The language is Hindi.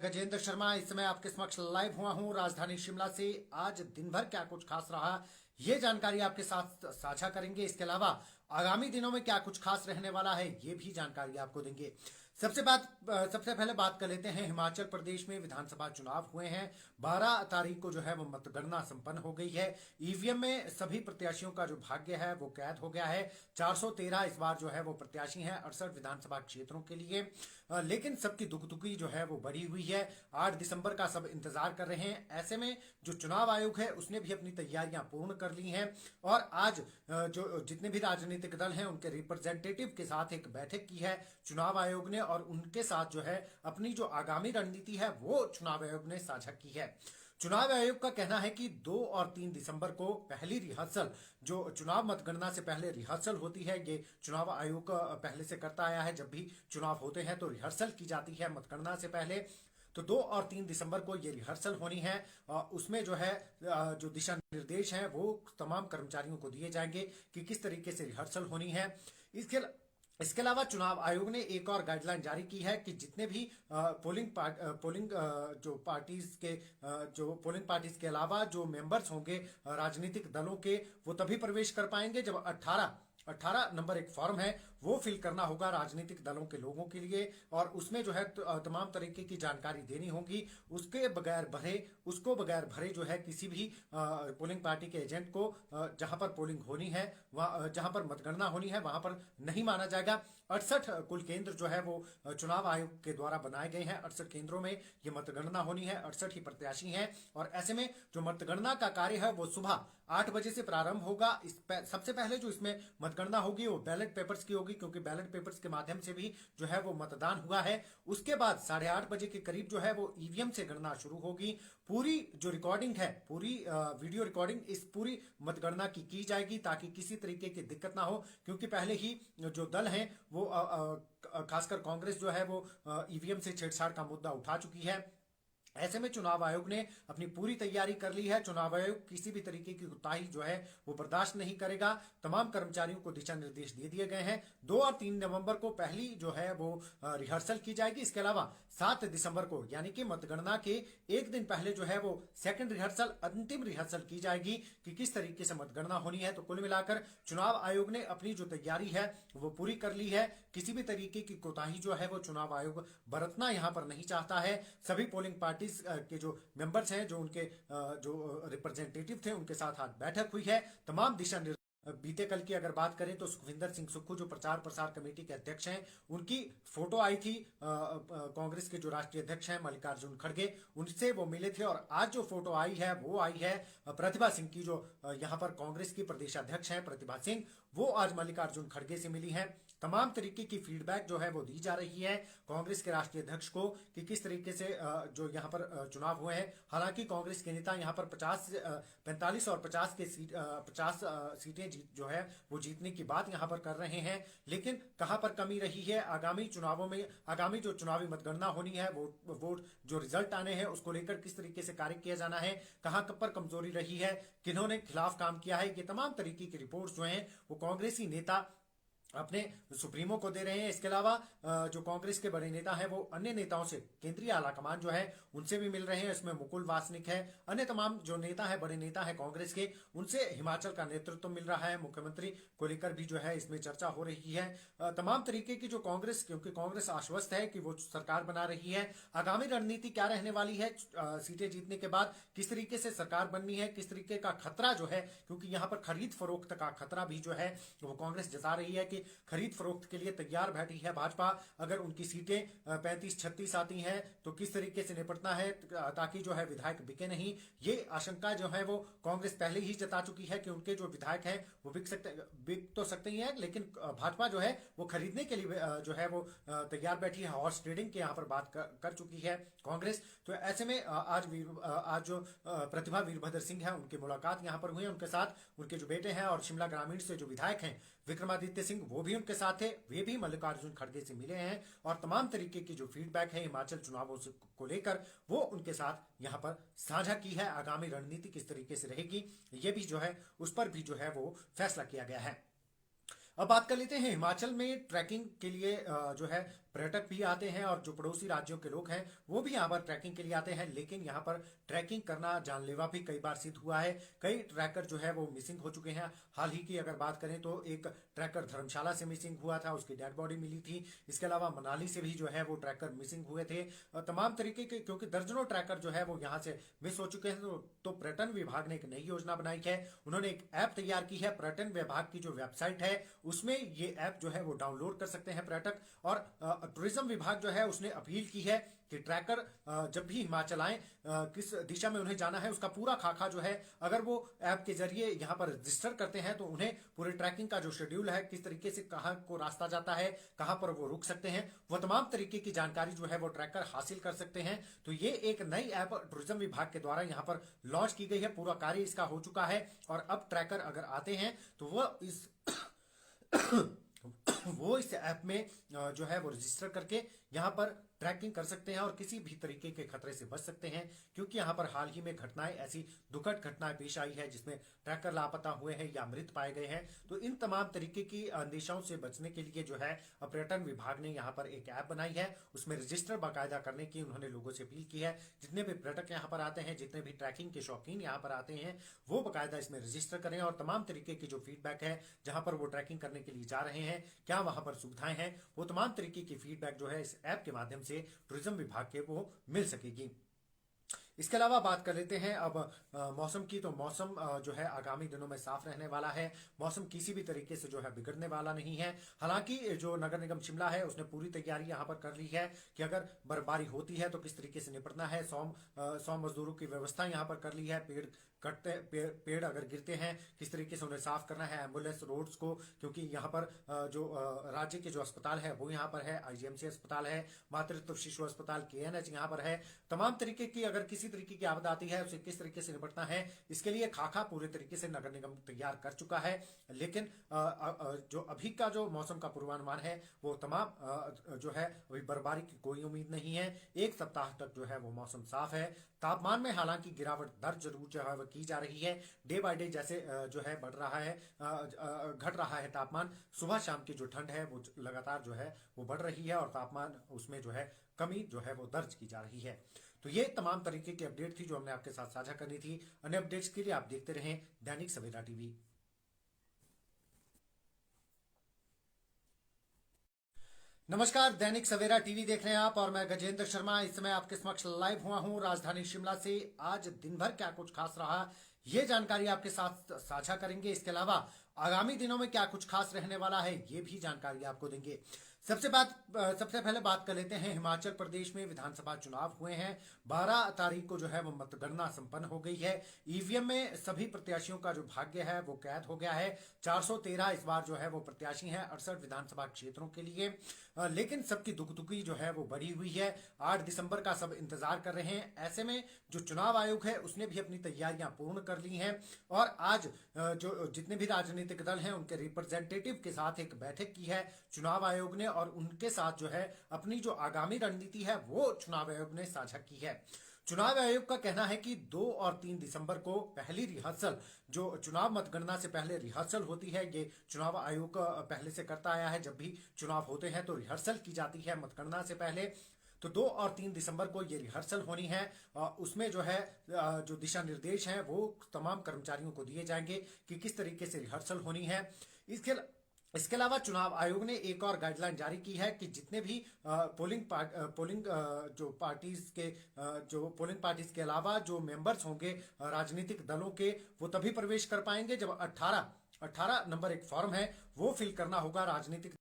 गजेंद्र शर्मा इस समय आपके समक्ष लाइव हुआ हूं राजधानी शिमला से। आज दिन भर क्या कुछ खास रहा ये जानकारी आपके साथ साझा करेंगे। इसके अलावा आगामी दिनों में क्या कुछ खास रहने वाला है ये भी जानकारी आपको देंगे। सबसे पहले बात कर लेते हैं। हिमाचल प्रदेश में विधानसभा चुनाव हुए हैं। 12 तारीख को जो है वो मतगणना संपन्न हो गई है। ईवीएम में सभी प्रत्याशियों का जो भाग्य है वो कैद हो गया है। 413 इस बार जो है वो प्रत्याशी हैं 68 विधानसभा क्षेत्रों के लिए। लेकिन सबकी दुखदुखी जो है वो बढ़ी हुई है। 8 दिसंबर का सब इंतजार कर रहे हैं। ऐसे में जो चुनाव आयोग है उसने भी अपनी तैयारियां पूर्ण कर ली हैं और आज जो जितने भी राजनीतिक दल हैं उनके रिप्रेजेंटेटिव के साथ एक बैठक की है चुनाव आयोग ने, और उनके साथ जो है अपनी जो आगामी रणनीति है वो चुनाव आयोग ने साझा की है। चुनाव आयोग का कहना है कि 2 और 3 दिसंबर को पहली रिहर्सल, जो चुनाव मतगणना से पहले रिहर्सल होती है, ये चुनाव आयोग पहले से करता आया है। जब भी चुनाव होते हैं तो रिहर्सल की जाती है मतगणना से पहले। तो 2 और 3 दिसंबर को ये रिहर्सल होनी है। उसमें जो है जो दिशा निर्देश हैं वो तमाम कर्मचारियों को दिए जाएंगे कि किस तरीके से रिहर्सल होनी है। इसके अलावा चुनाव आयोग ने एक और गाइडलाइन जारी की है कि जितने भी पोलिंग पार्टीज के अलावा जो मेंबर्स होंगे राजनीतिक दलों के, वो तभी प्रवेश कर पाएंगे जब 18 नंबर एक फॉर्म है वो फिल करना होगा राजनीतिक दलों के लोगों के लिए, और उसमें जो है तमाम तरीके की जानकारी देनी होगी। उसको बगैर भरे जो है किसी भी पोलिंग पार्टी के एजेंट को जहां पर पोलिंग होनी है, जहां पर मतगणना होनी है वहां पर नहीं माना जाएगा। 68 कुल केंद्र जो है वो चुनाव आयोग के द्वारा बनाए गए हैं। 68 केंद्रों में ये मतगणना होनी है। 68 ही प्रत्याशी हैं और ऐसे में जो मतगणना का कार्य है वो सुबह 8 बजे से प्रारंभ होगा। सबसे पहले जो इसमें मतगणना होगी वो बैलेट पेपर्स की होगी, क्योंकि बैलेट पेपर्स के माध्यम से भी जो है वो मतदान हुआ है। उसके बाद 8:30 बजे के करीब जो है वो ईवीएम से गणना शुरू होगी। पूरी जो रिकॉर्डिंग है, पूरी वीडियो रिकॉर्डिंग इस पूरी मतगणना की जाएगी ताकि किसी तरीके की दिक्कत ना हो, क्योंकि पहले ही जो दल हैं वो खासकर कांग्रेस जो है वो ईवीएम से छेड़छाड़ का मुद्दा उठा चुकी है। ऐसे में चुनाव आयोग ने अपनी पूरी तैयारी कर ली है। चुनाव आयोग किसी भी तरीके की कोताही जो है वो बर्दाश्त नहीं करेगा। तमाम कर्मचारियों को दिशा निर्देश दे दिए गए हैं। 2 और 3 नवंबर को पहली जो है वो रिहर्सल की जाएगी। इसके अलावा 7 दिसंबर को यानी कि मतगणना के एक दिन पहले जो है वो सेकंड रिहर्सल, अंतिम रिहर्सल की जाएगी कि किस तरीके से मतगणना होनी है। तो कुल मिलाकर चुनाव आयोग ने अपनी जो तैयारी है वो पूरी कर ली है। किसी भी तरीके की कोताही जो है वो चुनाव आयोग बरतना यहाँ पर नहीं चाहता है। सभी पोलिंग पार्टी के जो मेंबर्स हैं, जो उनके जो रिप्रेजेंटेटिव थे, उनके साथ आज बैठक हुई है। तमाम दिशा निर्देश बीते कल की अगर बात करें तो सुखविंदर सिंह सुक्खू जो प्रचार प्रसार कमेटी के अध्यक्ष हैं, उनकी फोटो आई थी। कांग्रेस के जो राष्ट्रीय अध्यक्ष हैं मल्लिकार्जुन खड़गे, उनसे वो मिले थे। और आज जो फोटो आई है वो आई है प्रतिभा सिंह की, जो यहाँ पर कांग्रेस की प्रदेशाध्यक्ष हैं प्रतिभा सिंह, वो आज मल्लिकार्जुन खड़गे से मिली हैं। तमाम तरीके की फीडबैक जो है वो दी जा रही है कांग्रेस के राष्ट्रीय अध्यक्ष को कि किस तरीके से जो यहाँ पर चुनाव हुए हैं। हालांकि कांग्रेस के नेता यहाँ पर 45 और 50 सीटें जो है वो जीतने की बात यहाँ पर कर रहे हैं, लेकिन कहां पर कमी रही है आगामी चुनावों में, आगामी जो चुनावी मतगणना होनी है वोट जो रिजल्ट आने हैं उसको लेकर किस तरीके से कार्य किया जाना है, कहां पर कमजोरी रही है, किन्होंने खिलाफ काम किया है, ये तमाम तरीके की रिपोर्ट्स जो हैं वो कांग्रेसी नेता अपने सुप्रीमो को दे रहे हैं। इसके अलावा जो कांग्रेस के बड़े नेता हैं वो अन्य नेताओं से, केंद्रीय आलाकमान जो है उनसे भी मिल रहे हैं। इसमें मुकुल वासनिक है, अन्य तमाम जो नेता है, बड़े नेता है कांग्रेस के, उनसे हिमाचल का नेतृत्व मिल रहा है। मुख्यमंत्री को लेकर भी जो है इसमें चर्चा हो रही है। तमाम तरीके की जो कांग्रेस, क्योंकि कांग्रेस आश्वस्त है कि वो सरकार बना रही है। आगामी रणनीति क्या रहने वाली है, सीटें जीतने के बाद किस तरीके से सरकार बननी है, किस तरीके का खतरा जो है, क्योंकि यहाँ पर खरीद फरोख्त का खतरा भी जो है वो कांग्रेस जता रही है कि खरीद फरोख्त के लिए तैयार बैठी है भाजपा। अगर उनकी सीटें 35-36 आती हैं तो किस तरीके से निपटना है ताकि जो है विधायक बिके नहीं, ये आशंका जो है वो कांग्रेस पहले ही जता चुकी है कि उनके जो विधायक हैं वो बिक तो सकते ही हैं, लेकिन भाजपा जो है वो खरीदने के लिए जो है वो तैयार बैठी है। हॉर्स ट्रेडिंग की यहाँ पर बात कर चुकी है कांग्रेस। तो ऐसे में आज जो प्रतिभा वीरभद्र सिंह है उनकी मुलाकात यहाँ पर हुई है। उनके साथ उनके जो बेटे हैं और शिमला ग्रामीण से जो विधायक हैं विक्रमादित्य सिंह, वो भी उनके साथ थे। वे भी मल्लिकार्जुन खड़गे से मिले हैं और तमाम तरीके की जो फीडबैक है हिमाचल चुनावों को लेकर वो उनके साथ यहाँ पर साझा की है। आगामी रणनीति किस तरीके से रहेगी ये भी जो है उस पर भी जो है वो फैसला किया गया है। अब बात कर लेते हैं हिमाचल में ट्रैकिंग के लिए जो है पर्यटक भी आते हैं और जो पड़ोसी राज्यों के लोग हैं वो भी यहाँ पर ट्रैकिंग के लिए आते हैं, लेकिन यहाँ पर ट्रैकिंग करना जानलेवा भी कई बार सिद्ध हुआ है। कई ट्रैकर जो है वो मिसिंग हो चुके हैं। हाल ही की अगर बात करें तो एक ट्रैकर धर्मशाला से मिसिंग हुआ था, उसकी डेड बॉडी मिली थी। इसके अलावा मनाली से भी जो है वो ट्रैकर मिसिंग हुए थे। तमाम तरीके के, क्योंकि दर्जनों ट्रैकर जो है वो यहाँ से मिस हो चुके हैं, तो पर्यटन विभाग ने एक नई योजना बनाई है। उन्होंने एक ऐप तैयार की है। पर्यटन विभाग की जो वेबसाइट है उसमें ये ऐप जो है वो डाउनलोड कर सकते हैं पर्यटक। और टूरिज्म विभाग जो है उसने अपील की है कि ट्रैकर जब भी हिमाचल आए, किस दिशा में उन्हें जाना है उसका पूरा खाका जो है अगर वो ऐप के जरिए यहाँ पर रजिस्टर करते हैं तो उन्हें पूरे ट्रैकिंग का जो शेड्यूल है, किस तरीके से कहाँ को रास्ता जाता है, कहाँ पर वो रुक सकते हैं, वो तमाम तरीके की जानकारी जो है वो ट्रैकर हासिल कर सकते हैं। तो ये एक नई ऐप टूरिज्म विभाग के द्वारा यहाँ पर लॉन्च की गई है। पूरा कार्य इसका हो चुका है और अब ट्रैकर अगर आते हैं तो वो इस ऐप में जो है वो रजिस्टर करके यहाँ पर ट्रैकिंग कर सकते हैं और किसी भी तरीके के खतरे से बच सकते हैं। क्योंकि यहाँ पर हाल ही में घटनाएं, ऐसी दुखद घटनाएं पेश आई है जिसमें ट्रैकर लापता हुए हैं या मृत पाए गए हैं। तो इन तमाम तरीके की अंदेशाओं से बचने के लिए जो है पर्यटन विभाग ने यहाँ पर एक ऐप बनाई है, उसमें रजिस्टर बाकायदा करने की उन्होंने लोगों से अपील की है। जितने भी पर्यटक यहाँ पर आते हैं, जितने भी ट्रैकिंग के शौकीन यहाँ पर आते हैं, वो बाकायदा इसमें रजिस्टर करें और तमाम तरीके की जो फीडबैक है, जहां पर वो ट्रैकिंग करने के लिए जा रहे हैं, क्या वहां पर सुविधाएं हैं, वो तमाम तरीके की फीडबैक जो है इस ऐप के माध्यम से टूरिज्म विभाग के वो मिल सकेगी। इसके अलावा बात कर लेते हैं अब मौसम की। तो मौसम जो है आगामी दिनों में साफ रहने वाला है। मौसम किसी भी तरीके से जो है बिगड़ने वाला नहीं है। हालांकि जो नगर निगम शिमला है उसने पूरी तैयारी यहां पर कर ली है कि अगर बर्फबारी होती है तो किस तरीके से निपटना है। 100 मजदूरों की व्यवस्था यहां पर कर ली है। पेड़ अगर गिरते हैं किस तरीके से उन्हें साफ करना है, एम्बुलेंस रोड्स को, क्योंकि यहाँ पर जो राज्य के जो अस्पताल है वो यहाँ पर है, आईजीएमसी अस्पताल है, मातृत्व शिशु अस्पताल केएनएच यहाँ पर है। तमाम तरीके की अगर किसी तरीके की आपदा आती है उसे किस तरीके से निपटना है, इसके लिए खाका पूरे तरीके से नगर निगम तैयार कर चुका है। लेकिन जो अभी का जो मौसम का पूर्वानुमान है वो तमाम जो है अभी बर्फबारी की कोई उम्मीद नहीं है। एक सप्ताह तक जो है वो मौसम साफ है। तापमान में हालांकि गिरावट दर्ज जरूर जो है वो की जा रही है। डे बाय डे जैसे जो है बढ़ रहा है, घट रहा है तापमान। सुबह शाम की जो ठंड है वो लगातार जो है वो बढ़ रही है और तापमान उसमें जो है कमी जो है वो दर्ज की जा रही है। तो ये तमाम तरीके की अपडेट थी जो हमने आपके साथ साझा करनी थी। अन्य अपडेट्स के लिए आप देखते रहें दैनिक सवेरा टीवी। नमस्कार, दैनिक सवेरा टीवी देख रहे हैं आप और मैं गजेंद्र शर्मा इस समय आपके समक्ष लाइव हुआ हूं राजधानी शिमला से। आज दिन भर क्या कुछ खास रहा ये जानकारी आपके साथ साझा करेंगे। इसके अलावा आगामी दिनों में क्या कुछ खास रहने वाला है ये भी जानकारी आपको देंगे। सबसे पहले बात कर लेते हैं। हिमाचल प्रदेश में विधानसभा चुनाव हुए हैं। 12 तारीख को जो है वो मतगणना संपन्न हो गई है। ईवीएम में सभी प्रत्याशियों का जो भाग्य है वो कैद हो गया है। 413 इस बार जो है वो प्रत्याशी हैं 68 विधानसभा क्षेत्रों के लिए। लेकिन सबकी दुखदुखी जो है वो बढ़ी हुई है। 8 दिसंबर का सब इंतजार कर रहे हैं। ऐसे में जो चुनाव आयोग है उसने भी अपनी तैयारियां पूर्ण कर ली हैं और आज जो जितने भी राजनीतिक दल हैं उनके रिप्रेजेंटेटिव के साथ एक बैठक की है चुनाव आयोग ने और उनके साथ जो है अपनी जो आगामी रणनीति है वो चुनाव आयोग ने साझा की है। चुनाव आयोग का कहना है कि 2 और 3 दिसंबर को पहली रिहर्सल, जो चुनाव मतगणना से पहले रिहर्सल होती है, ये चुनाव आयोग पहले से करता आया है। जब भी चुनाव होते हैं तो रिहर्सल की जाती है मतगणना से पहले। तो 2 और 3 दिसंबर को ये रिहर्सल होनी है। उसमें जो है जो दिशा निर्देश हैं वो तमाम कर्मचारियों को दिए जाएंगे कि किस तरीके से रिहर्सल होनी है। इसके अलावा चुनाव आयोग ने एक और गाइडलाइन जारी की है कि जितने भी पोलिंग पार्टीज के अलावा जो मेंबर्स होंगे राजनीतिक दलों के, वो तभी प्रवेश कर पाएंगे जब 18 नंबर एक फॉर्म है वो फिल करना होगा राजनीतिक